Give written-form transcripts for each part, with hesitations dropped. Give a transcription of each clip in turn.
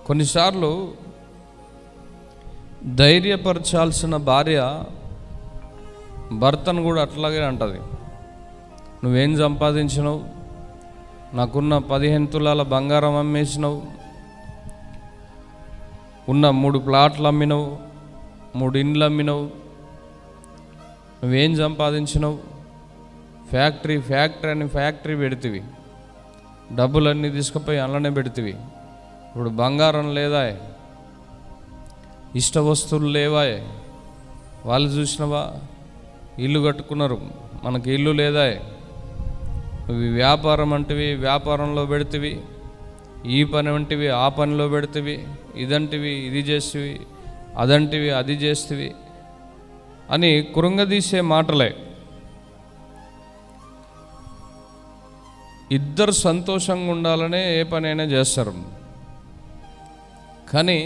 కొన్నిసార్లు ధైర్యపరచాల్సిన భార్య భర్తను కూడా అట్లాగే అంటది. నువ్వేం సంపాదించినావు, నాకున్న 15 తులాల బంగారం అమ్మేసినావు, ఉన్న 3 ప్లాట్లు అమ్మినవు, 3 ఇండ్లు అమ్మినవు, నువ్వేం సంపాదించినావు, ఫ్యాక్టరీ అని ఫ్యాక్టరీ పెడితివి, డబ్బులన్నీ తీసుకుపోయి అందులోనే పెడితివి, ఇప్పుడు బంగారం లేదా, ఇష్ట వస్తువులు లేవా, వాళ్ళు చూసినవా ఇల్లు కట్టుకున్నారు, మనకి ఇల్లు లేదా, నువ్వు వ్యాపారం అంటివి వ్యాపారంలో పెడితివి, ఈ పని అంటివి ఆ పనిలో పెడితివి, ఇదంటివి ఇది చేస్తేవి, అదంటివి అది చేస్తేవి అని కృంగదీసే మాటలే. ఇద్దరు సంతోషంగా ఉండాలనే ఏ పనైనా చేస్తారు, కానీ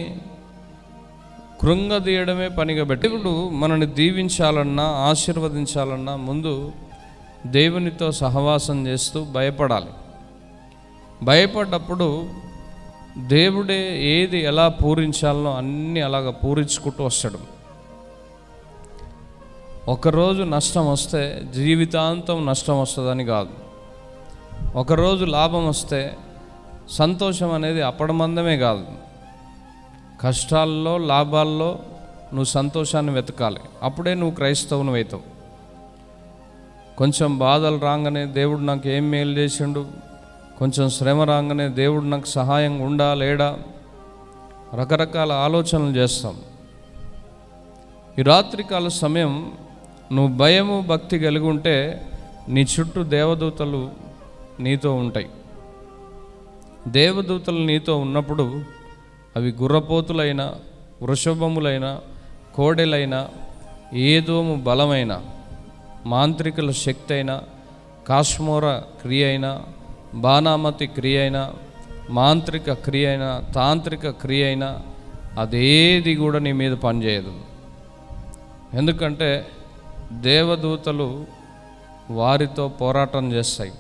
కృంగదీయడమే పనిగా పెట్టి ఇప్పుడు మనల్ని దీవించాలన్నా ఆశీర్వదించాలన్నా ముందు దేవునితో సహవాసం చేస్తూ భయపడాలి. భయపడ్డప్పుడు దేవుడే ఏది ఎలా పూరించాలనో అన్నీ అలాగ పూరించుకుంటూ వస్తాడు. ఒకరోజు నష్టం వస్తే జీవితాంతం నష్టం వస్తుందని కాదు, ఒకరోజు లాభం వస్తే సంతోషం అనేది అప్పడమందమే కాదు, కష్టాల్లో లాభాల్లో నువ్వు సంతోషాన్ని వెతకాలి, అప్పుడే నువ్వు క్రైస్తవుని అవుతావు. కొంచెం బాధలు రాగానే దేవుడు నాకు ఏం మేలు చేసిండు, కొంచెం శ్రమ రాగానే దేవుడు నాకు సహాయంగా ఉండా లేడా, రకరకాల ఆలోచనలు చేస్తాం. ఈ రాత్రికాల సమయం నువ్వు భయము భక్తి కలిగి ఉంటే నీ చుట్టూ దేవదూతలు నీతో ఉంటాయి. దేవదూతలు నీతో ఉన్నప్పుడు అవి గుర్రపోతులైన, వృషభములైన, కోడెలైన, ఏదోము బలమైన, మాంత్రికుల శక్తి అయినా, కాశ్మోర క్రియ అయినా, బాణామతి క్రియ అయినా, మాంత్రిక క్రియ అయినా, తాంత్రిక క్రియ అయినా అదేది కూడా నీ మీద పనిచేయదు. ఎందుకంటే దేవదూతలు వారితో పోరాటం చేస్తాయి.